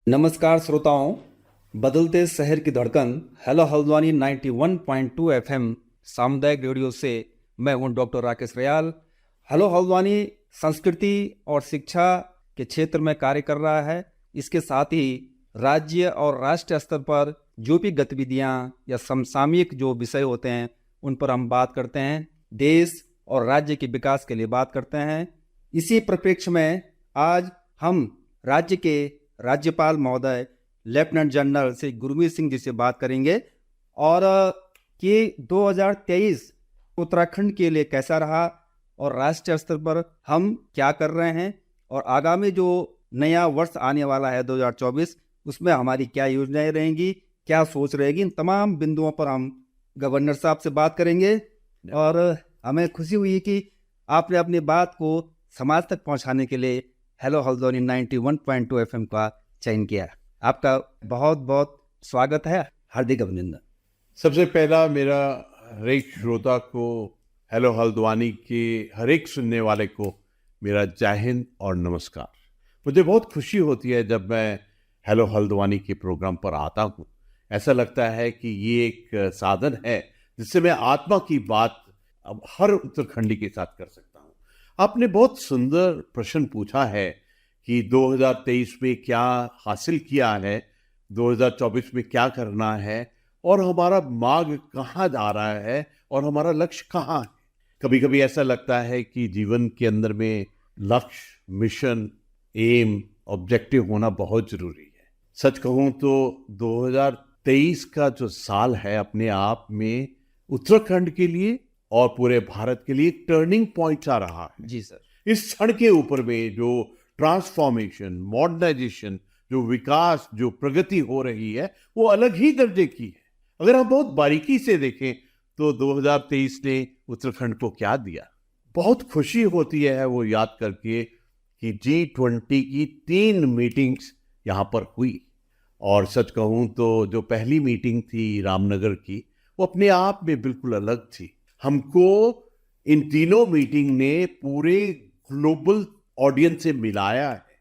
नमस्कार श्रोताओं, बदलते शहर की धड़कन हेलो हल्द्वानी 91.2 एफएम सामुदायिक रेडियो से मैं हूं doctor Rakesh royal. Hello Haldwani संस्कृति और शिक्षा के क्षेत्र में कार्य कर रहा है। इसके साथ ही राज्य और राष्ट्रीय स्तर पर जो भी गतिविधियां या समसामयिक जो विषय होते हैं उन पर हम बात करते हैं, देश और राज्य के विकास के लिए बात करते हैं। इसी परिप्रेक्ष्य में आज हम राज्य के राज्यपाल महोदय लेफ्टिनेंट जनरल श्री गुरमीत सिंह जी से बात करेंगे और कि 2023 उत्तराखंड के लिए कैसा रहा और राष्ट्रीय स्तर पर हम क्या कर रहे हैं और आगामी जो नया वर्ष आने वाला है 2024 उसमें हमारी क्या योजनाएं रहेंगी, क्या सोच रहेगी, इन तमाम बिंदुओं पर हम गवर्नर साहब से बात करेंगे। और हमें खुशी हुई कि आपने अपनी बात को समाज तक पहुंचाने के लिए हेलो हल्द्वानी 91.2 एफएम का चयन किया। आपका बहुत बहुत स्वागत है, हार्दिक अभिनंदन। सबसे पहला मेरा हर एक श्रोता को, हेलो हल्द्वानी के हर एक सुनने वाले को मेरा जय हिंद और नमस्कार। मुझे बहुत खुशी होती है जब मैं हेलो हल्द्वानी के प्रोग्राम पर आता हूँ। ऐसा लगता है कि ये एक साधन है जिससे मैं आत्मा की बात अब हर उत्तराखंडी के साथ कर सकता हूँ। आपने बहुत सुंदर प्रश्न पूछा है कि 2023 में क्या हासिल किया है, 2024 में क्या करना है और हमारा मार्ग कहाँ जा रहा है और हमारा लक्ष्य कहाँ है। कभी कभी ऐसा लगता है कि जीवन के अंदर में लक्ष्य, मिशन, एम, ऑब्जेक्टिव होना बहुत जरूरी है। सच कहूँ तो 2023 का जो साल है अपने आप में उत्तराखंड के लिए और पूरे भारत के लिए एक टर्निंग पॉइंट आ रहा है। जी सर। इस क्षण के ऊपर में जो ट्रांसफॉर्मेशन, मॉडर्नाइजेशन, जो विकास, जो प्रगति हो रही है वो अलग ही दर्जे की है। अगर हम बहुत बारीकी से देखें तो 2023 ने उत्तराखंड को क्या दिया। बहुत खुशी होती है वो याद करके कि G20 की 3 मीटिंग्स यहाँ पर हुई और सच कहूँ तो जो पहली मीटिंग थी रामनगर की वो अपने आप में बिल्कुल अलग थी। हमको इन तीनों मीटिंग ने पूरे ग्लोबल ऑडियंस से मिलाया है।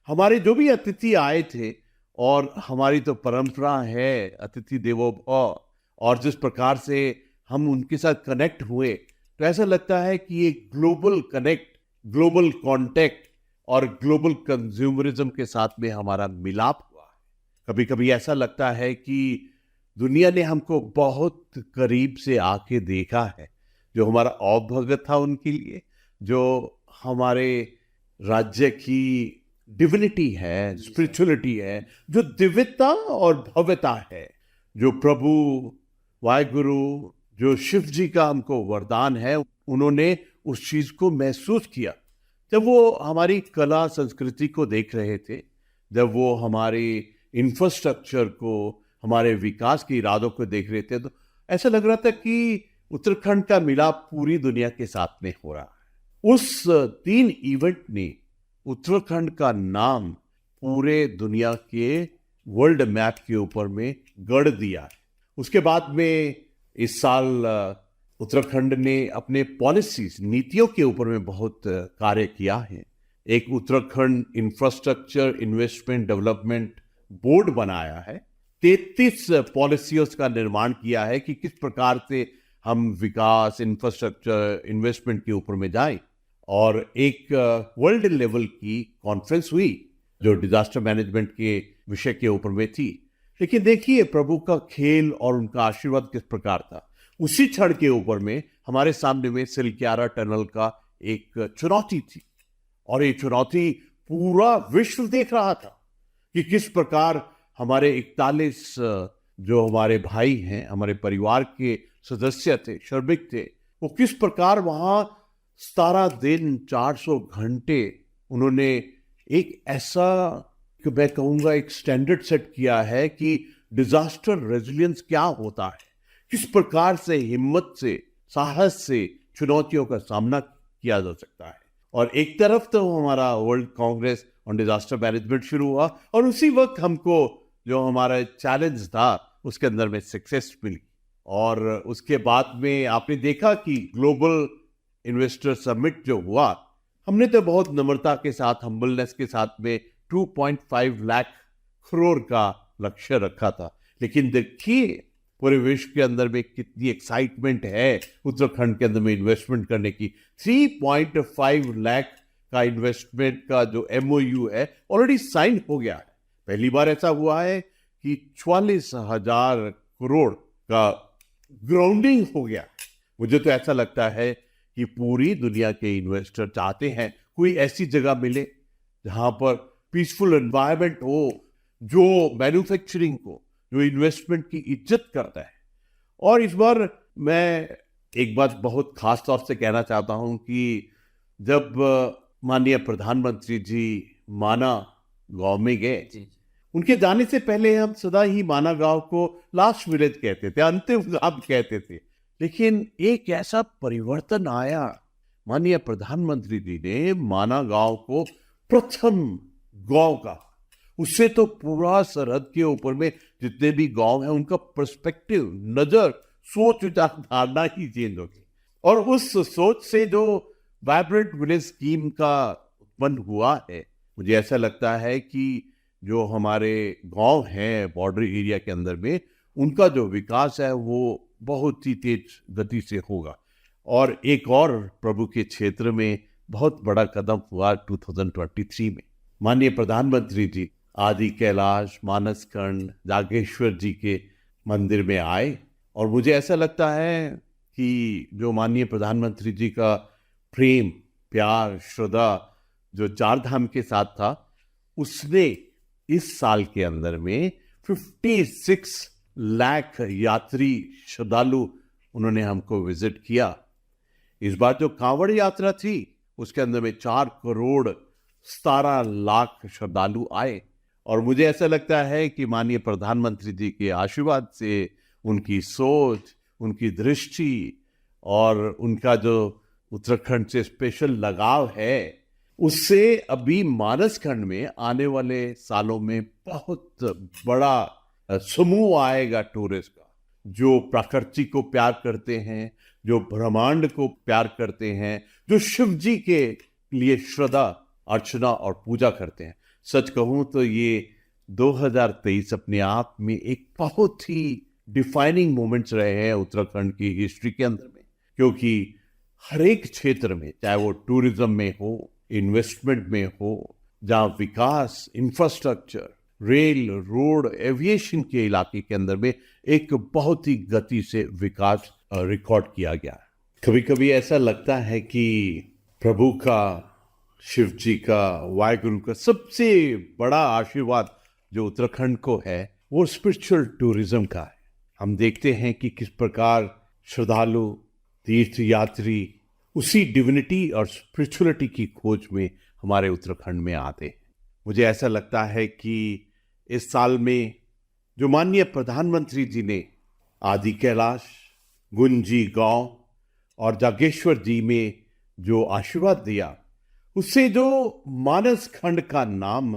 हमारे जो भी अतिथि आए थे, और हमारी तो परंपरा है अतिथि देवो भव, और जिस प्रकार से हम उनके साथ कनेक्ट हुए तो ऐसा लगता है कि ये ग्लोबल कनेक्ट, ग्लोबल कांटेक्ट और ग्लोबल कंज्यूमरिज्म के साथ में हमारा मिलाप हुआ है। कभी कभी ऐसा लगता है कि दुनिया ने हमको बहुत करीब से आके देखा है। जो हमारा औभगत था उनके लिए, जो हमारे राज्य की डिविनिटी है, स्पिरिचुअलिटी है, जो दिव्यता और भव्यता है, जो प्रभु वाहिगुरु, जो शिव जी का हमको वरदान है, उन्होंने उस चीज को महसूस किया जब वो हमारी कला संस्कृति को देख रहे थे, जब वो हमारे इंफ्रास्ट्रक्चर को, हमारे विकास के इरादों को देख रहे थे। तो ऐसा लग रहा था कि उत्तराखंड का मिलाप पूरी दुनिया के साथ में हो रहा है। उस 3 इवेंट ने उत्तराखंड का नाम पूरे दुनिया के वर्ल्ड मैप के ऊपर में गढ़ दिया है। उसके बाद में इस साल उत्तराखंड ने अपने पॉलिसीज, नीतियों के ऊपर में बहुत कार्य किया है। एक Uttarakhand infrastructure investment development board बनाया है। 33 पॉलिसियों का निर्माण किया है कि किस प्रकार से हम विकास, इंफ्रास्ट्रक्चर, इन्वेस्टमेंट के ऊपर में जाएं। और एक वर्ल्ड लेवल की कॉन्फ्रेंस हुई जो डिजास्टर मैनेजमेंट के विषय के ऊपर में थी। लेकिन देखिए प्रभु का खेल और उनका आशीर्वाद किस प्रकार था। उसी क्षण के ऊपर में हमारे सामने में सिलक्यारा टनल का एक चुनौती थी, और ये चुनौती पूरा विश्व देख रहा था कि किस प्रकार हमारे 41 जो हमारे भाई हैं, हमारे परिवार के सदस्य थे, श्रमिक थे, वो किस प्रकार वहां 17 दिन 400 घंटे उन्होंने एक ऐसा, मैं कहूँगा, एक स्टैंडर्ड सेट किया है कि डिजास्टर रेजिलियंस क्या होता है, किस प्रकार से हिम्मत से, साहस से चुनौतियों का सामना किया जा सकता है। और एक तरफ तो हमारा world Congress on disaster management शुरू हुआ, और उसी वक्त हमको जो हमारा चैलेंज था उसके अंदर में सक्सेस मिली। और उसके बाद में आपने देखा कि ग्लोबल इन्वेस्टर समिट जो हुआ, हमने तो बहुत नम्रता के साथ, हम्बलनेस के साथ में 2.5 लाख करोड़ का लक्ष्य रखा था। लेकिन देखिए पूरे विश्व के अंदर में कितनी एक्साइटमेंट है उत्तराखंड के अंदर में इन्वेस्टमेंट करने की। 3.5 लाख का इन्वेस्टमेंट का जो MOU है ऑलरेडी साइन हो गया है। पहली बार ऐसा हुआ है कि 44,000 करोड़ का ग्राउंडिंग हो गया। मुझे तो ऐसा लगता है कि पूरी दुनिया के इन्वेस्टर चाहते हैं कोई ऐसी जगह मिले जहां पर पीसफुल एनवायरनमेंट हो, जो मैन्युफैक्चरिंग को, जो इन्वेस्टमेंट की इज्जत करता है। और इस बार मैं एक बात बहुत खास तौर से कहना चाहता हूं कि जब माननीय प्रधानमंत्री जी माना गांव में गए, उनके जाने से पहले हम सदा ही माना गांव को लास्ट विलेज कहते थे, अंतिम गांव कहते थे। लेकिन एक ऐसा परिवर्तन आया, माननीय प्रधानमंत्री जी ने माना गांव को प्रथम गांव का, उससे तो पूरा सरहद के ऊपर में जितने भी गांव हैं उनका पर्सपेक्टिव, नजर, सोच, विचार, धारणा ही चेंज होगी। और उस सोच से जो वाइब्रेंट विलेज स्कीम का उत्पन्न हुआ है, मुझे ऐसा लगता है कि जो हमारे गांव हैं बॉर्डर एरिया के अंदर में, उनका जो विकास है वो बहुत ही तेज गति से होगा। और एक और प्रभु के क्षेत्र में बहुत बड़ा कदम हुआ 2023 में। माननीय प्रधानमंत्री जी आदि कैलाश, मानसखंड, जागेश्वर जी के मंदिर में आए। और मुझे ऐसा लगता है कि जो माननीय प्रधानमंत्री जी का प्रेम, प्यार, श्रद्धा जो चार धाम के साथ था, उसने इस साल के अंदर में 56 लाख यात्री, श्रद्धालु उन्होंने हमको विजिट किया। इस बार जो कांवड़ यात्रा थी उसके अंदर में 4 करोड़ 17 लाख श्रद्धालु आए। और मुझे ऐसा लगता है कि माननीय प्रधानमंत्री जी के आशीर्वाद से, उनकी सोच, उनकी दृष्टि और उनका जो उत्तराखंड से स्पेशल लगाव है, उससे अभी मानसखंड में आने वाले सालों में बहुत बड़ा समूह आएगा टूरिस्ट का, जो प्रकृति को प्यार करते हैं, जो ब्रह्मांड को प्यार करते हैं, जो शिव जी के लिए श्रद्धा, अर्चना और पूजा करते हैं। सच कहूं तो ये 2023 अपने आप में एक बहुत ही डिफाइनिंग मोमेंट्स रहे हैं उत्तराखंड की हिस्ट्री के अंदर में, क्योंकि हर एक क्षेत्र में, चाहे वो टूरिज्म में हो, इन्वेस्टमेंट में हो, जहां विकास, इंफ्रास्ट्रक्चर, रेल, रोड, एविएशन के इलाके के अंदर में एक बहुत ही गति से विकास रिकॉर्ड किया गया है। कभी कभी ऐसा लगता है कि प्रभु का, शिव जी का, वाहिगुरु का सबसे बड़ा आशीर्वाद जो उत्तराखंड को है वो स्पिरिचुअल टूरिज्म का है। हम देखते हैं कि किस प्रकार श्रद्धालु, तीर्थ यात्री उसी डिविनिटी और स्पिरिचुअलिटी की खोज में हमारे उत्तराखंड में आते हैं। मुझे ऐसा लगता है कि इस साल में जो माननीय प्रधानमंत्री जी ने आदि कैलाश, गुंजी गांव और जागेश्वर जी में जो आशीर्वाद दिया, उससे जो मानसखंड का नाम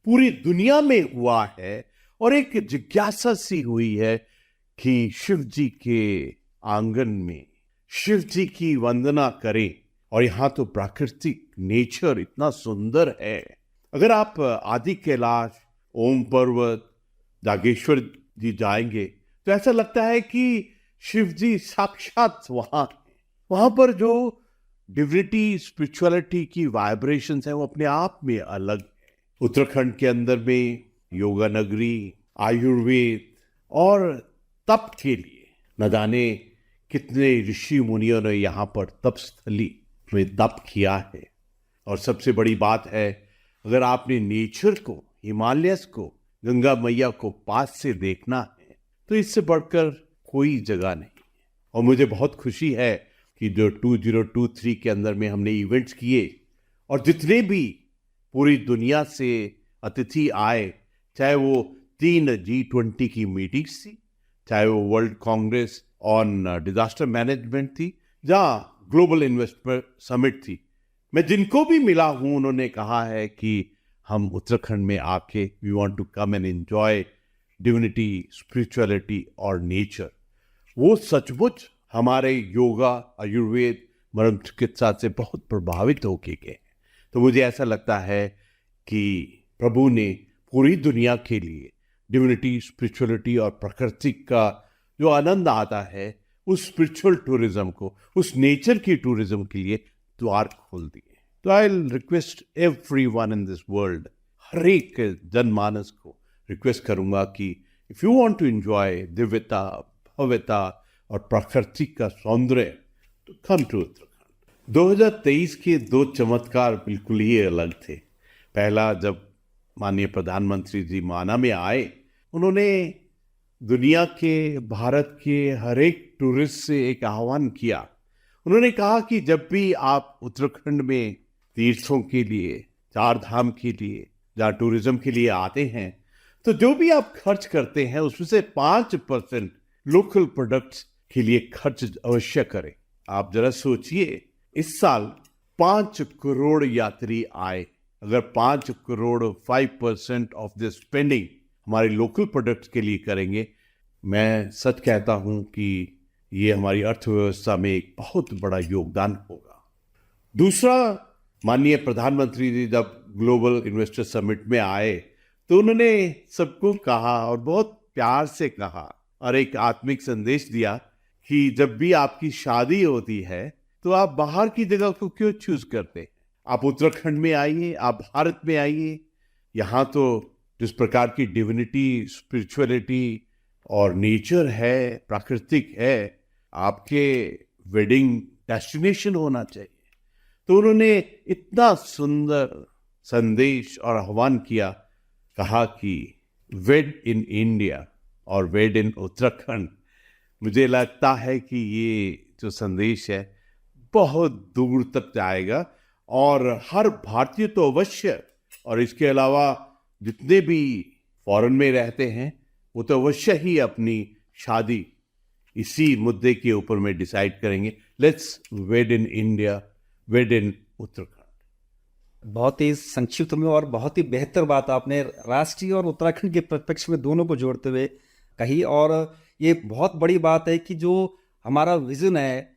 पूरी दुनिया में हुआ है और एक जिज्ञासा सी हुई है कि शिव जी के आंगन में शिव जी की वंदना करें। और यहाँ तो प्राकृतिक नेचर इतना सुंदर है। अगर आप आदि कैलाश, ओम पर्वत, जागेश्वर जी जाएंगे तो ऐसा लगता है कि शिव जी साक्षात वहां पर जो डिविनिटी, स्पिरिचुअलिटी की वाइब्रेशंस है वो अपने आप में अलग है। उत्तराखंड के अंदर में योगा नगरी, आयुर्वेद और तप के लिए न जाने कितने ऋषि मुनियों ने यहाँ पर तपस्थली में तप किया है। और सबसे बड़ी बात है, अगर आपने नेचर को, हिमालयस को, गंगा मैया को पास से देखना है तो इससे बढ़कर कोई जगह नहीं है। और मुझे बहुत खुशी है कि जो 2023 के अंदर में हमने इवेंट्स किए और जितने भी पूरी दुनिया से अतिथि आए, चाहे वो 3 G20 की मीटिंग्स थी, चाहे वो world Congress on disaster management थी, जहाँ ग्लोबल इन्वेस्टर समिट थी, मैं जिनको भी मिला हूँ उन्होंने कहा है कि हम उत्तराखंड में आके we want to come and enjoy divinity, spirituality और नेचर। वो सचमुच हमारे योगा, आयुर्वेद, मर्म चिकित्सा से बहुत प्रभावित होके गए। तो मुझे ऐसा लगता है कि प्रभु ने पूरी दुनिया के लिए डिविनिटी, स्पिरिचुअलिटी और प्रकृति का जो आनंद आता है, उस स्पिरिचुअल टूरिज्म को, उस नेचर की टूरिज्म के लिए द्वार खोल दिए। तो I request everyone in this world, हर एक जनमानस को रिक्वेस्ट करूंगा कि if you want to enjoy दिव्यता, भव्यता और प्रकृति का सौंदर्य, तो कम टू उत्तराखंड। 2023 के दो चमत्कार बिल्कुल ही अलग थे। पहला, जब माननीय प्रधानमंत्री जी माना में आए, उन्होंने दुनिया के, भारत के हर एक टूरिस्ट से एक आह्वान किया। उन्होंने कहा कि जब भी आप उत्तराखंड में तीर्थों के लिए, चार धाम के लिए, जहाँ टूरिज्म के लिए आते हैं, तो जो भी आप खर्च करते हैं उसमें से 5% लोकल प्रोडक्ट्स के लिए खर्च अवश्य करें। आप जरा सोचिए, इस साल 5 करोड़ यात्री आए। अगर 5 करोड़ 5% ऑफ द स्पेंडिंग हमारे लोकल प्रोडक्ट्स के लिए करेंगे, मैं सच कहता हूं कि ये हमारी अर्थव्यवस्था में एक बहुत बड़ा योगदान होगा। दूसरा, माननीय प्रधानमंत्री जी जब ग्लोबल इन्वेस्टर समिट में आए, तो उन्होंने सबको कहा और बहुत प्यार से कहा और एक आत्मिक संदेश दिया कि जब भी आपकी शादी होती है तो आप बाहर की जगह को क्यों चूज करते हैं, आप उत्तराखंड में आइए, आप भारत में आइए। यहाँ तो जिस प्रकार की डिविनिटी, स्पिरिचुअलिटी और नेचर है, प्राकृतिक है, आपके वेडिंग डेस्टिनेशन होना चाहिए। तो उन्होंने इतना सुंदर संदेश और आह्वान किया, कहा कि वेड इन इंडिया और वेड इन उत्तराखंड। मुझे लगता है कि ये जो संदेश है बहुत दूर तक जाएगा और हर भारतीय तो अवश्य, और इसके अलावा जितने भी फॉरेन में रहते हैं वो तो अवश्य ही अपनी शादी इसी मुद्दे के ऊपर में डिसाइड करेंगे। लेट्स वेड इन इंडिया, वेड इन उत्तराखंड। बहुत ही संक्षिप्त में और बहुत ही बेहतर बात आपने राष्ट्रीय और उत्तराखंड के प्रत्यक्ष में दोनों को जोड़ते हुए कही। और ये बहुत बड़ी बात है कि जो हमारा विजन है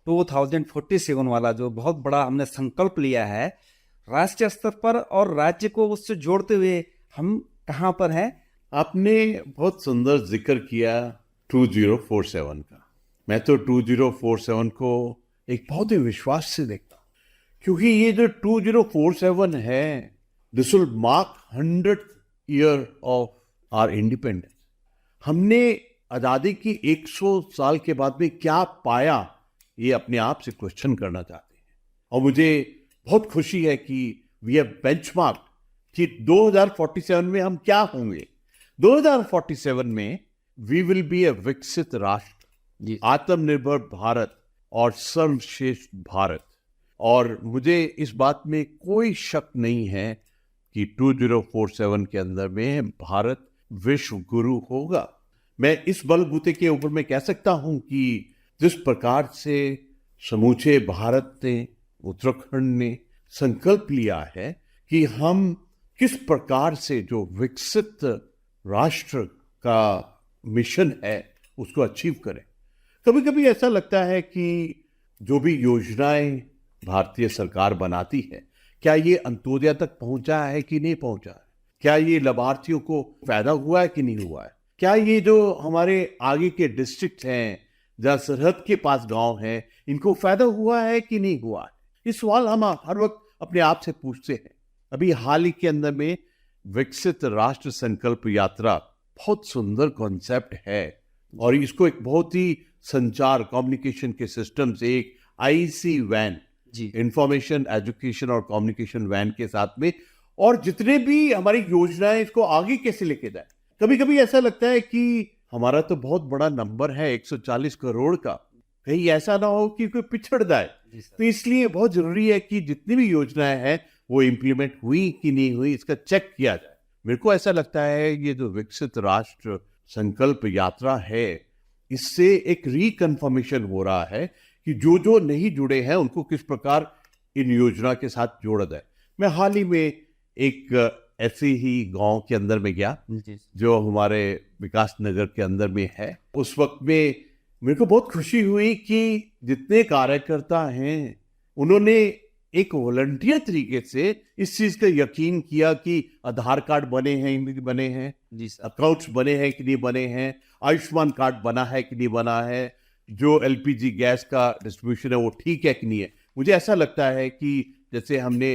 2047 वाला, जो बहुत बड़ा हमने संकल्प लिया है राष्ट्रीय स्तर पर और राज्य को उससे जोड़ते हुए, हम कहाँ पर हैं? आपने बहुत सुंदर जिक्र किया 2047 का। मैं तो 2047 को एक बहुत ही विश्वास से देखता हूँ, क्योंकि ये जो 2047 है, this will mark 100th year of our independence. हमने आज़ादी की 100 साल के बाद में क्या पाया, ये अपने आप से क्वेश्चन करना चाहते हैं। और मुझे बहुत खुशी है कि वी हैव बेंचमार्क कि 2047 में हम क्या होंगे। 2047 में वी विल बी ए विकसित राष्ट्र, आत्मनिर्भर भारत और सर्वश्रेष्ठ भारत। और मुझे इस बात में कोई शक नहीं है कि 2047 के अंदर में भारत विश्व गुरु होगा। मैं इस बलबूते के ऊपर में कह सकता हूं कि जिस प्रकार से समूचे भारत ने, उत्तराखंड ने संकल्प लिया है कि हम किस प्रकार से जो विकसित राष्ट्र का मिशन है उसको अचीव करें। कभी कभी ऐसा लगता है कि जो भी योजनाएं भारतीय सरकार बनाती है, क्या ये अंत्योदय तक पहुंचा है कि नहीं पहुंचा है, क्या ये लाभार्थियों को फायदा हुआ है कि नहीं हुआ है, क्या ये जो हमारे आगे के डिस्ट्रिक्ट हैं जहाँ सरहद के पास गांव हैं, इनको फायदा हुआ है कि नहीं हुआ है। ये सवाल हम हर वक्त अपने आप से पूछते हैं। अभी हाल ही के अंदर में विकसित राष्ट्र संकल्प यात्रा बहुत सुंदर कॉन्सेप्ट है और इसको एक बहुत ही संचार कम्युनिकेशन के सिस्टम से एक आईसी वैन, जी, इंफॉर्मेशन एजुकेशन और कम्युनिकेशन वैन के साथ में, और जितने भी हमारी योजनाएं इसको आगे कैसे लेके जाए। कभी कभी ऐसा लगता है कि हमारा तो बहुत बड़ा नंबर है 140 करोड़ का, कहीं ऐसा ना हो कि कोई पिछड़ जाए। तो इसलिए बहुत जरूरी है कि जितनी भी योजनाएं हैं वो इम्प्लीमेंट हुई कि नहीं हुई, इसका चेक किया जाए। मेरे को ऐसा लगता है ये जो विकसित राष्ट्र संकल्प यात्रा है, इससे एक रिकन्फर्मेशन हो रहा है कि जो जो नहीं जुड़े हैं उनको किस प्रकार इन योजना के साथ जोड़ा जाए। मैं हाल ही में एक ऐसे ही गांव के अंदर में गया जो हमारे विकास नगर के अंदर में है। उस वक्त में मेरे को बहुत खुशी हुई कि जितने कार्यकर्ता हैं उन्होंने एक वॉलंटियर तरीके से इस चीज का यकीन किया कि आधार कार्ड बने हैं जी सर। अकाउंट्स बने हैं कि नहीं बने हैं, आयुष्मान कार्ड बना है कि नहीं बना है, जो एलपीजी गैस का डिस्ट्रीब्यूशन है वो ठीक है कि नहीं है। मुझे ऐसा लगता है कि जैसे हमने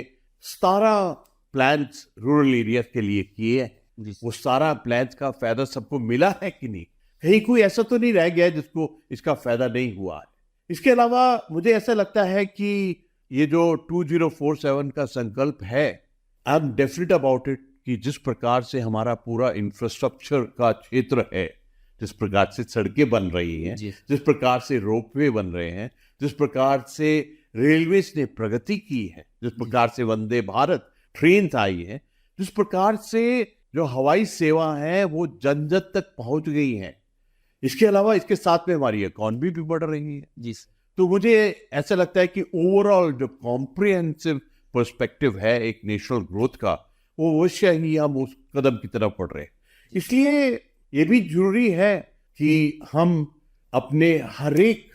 17 प्लान्स रूरल एरिया के लिए किए हैं, जी सर। वो सारा प्लान्स का फायदा सबको मिला है कि नहीं, कहीं कोई ऐसा तो नहीं रह गया है जिसको इसका फायदा नहीं हुआ है। इसके अलावा मुझे ऐसा लगता है कि ये जो 2047 का संकल्प है, I am definite about it कि जिस प्रकार से हमारा पूरा इंफ्रास्ट्रक्चर का क्षेत्र है, जिस प्रकार से सड़कें बन रही हैं, जी। जिस प्रकार से रोपवे बन रहे हैं, जिस प्रकार से रेलवेज ने प्रगति की है, जिस प्रकार से वंदे भारत ट्रेन आई है, जिस प्रकार से जो हवाई सेवा है वो जन जन तक पहुंच गई है, इसके अलावा इसके साथ में हमारी इकॉनमी भी बढ़ रही है। जी सर। तो मुझे ऐसा लगता है कि ओवरऑल जो कॉम्प्रिहेंसिव पर्सपेक्टिव है एक नेशनल ग्रोथ का, वो अवश्य ही हम उस कदम की तरफ बढ़ रहे हैं। इसलिए ये भी जरूरी है कि हम अपने हर एक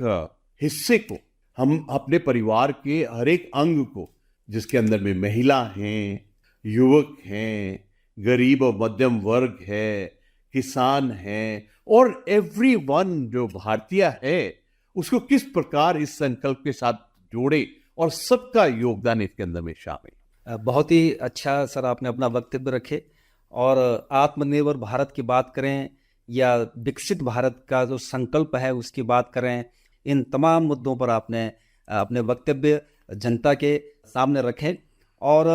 हिस्से को, हम अपने परिवार के हर एक अंग को, जिसके अंदर में महिला हैं, युवक हैं, गरीब और मध्यम वर्ग है, किसान हैं और एवरीवन जो भारतीय है, उसको किस प्रकार इस संकल्प के साथ जोड़े और सबका योगदान इसके अंदर में शामिल। बहुत ही अच्छा सर आपने अपना वक्तव्य रखे। और आत्मनिर्भर भारत की बात करें या विकसित भारत का जो संकल्प है उसकी बात करें, इन तमाम मुद्दों पर आपने अपने वक्तव्य जनता के सामने रखे। और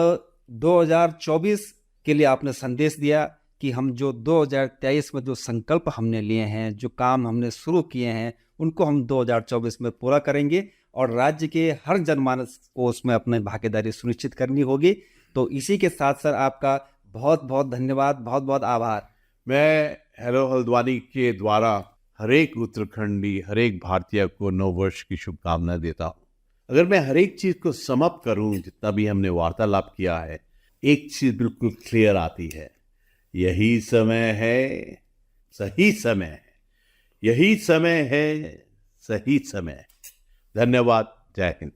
2024 के लिए आपने संदेश दिया कि हम जो 2023 में जो संकल्प हमने लिए हैं, जो काम हमने शुरू किए हैं, उनको हम 2024 में पूरा करेंगे और राज्य के हर जनमानस को उसमें अपनी भागीदारी सुनिश्चित करनी होगी। तो इसी के साथ सर आपका बहुत बहुत धन्यवाद, बहुत बहुत आभार। मैं हेलो हल्द्वानी के द्वारा हर एक उत्तराखंडी, हर एक भारतीय को नववर्ष की शुभकामना देता हूँ। अगर मैं हर एक चीज को समअप करूं, जितना भी हमने वार्तालाप किया है, एक चीज बिल्कुल क्लियर आती है, यही समय है, सही समय है, यही समय है, सही समय। धन्यवाद। जय हिंद।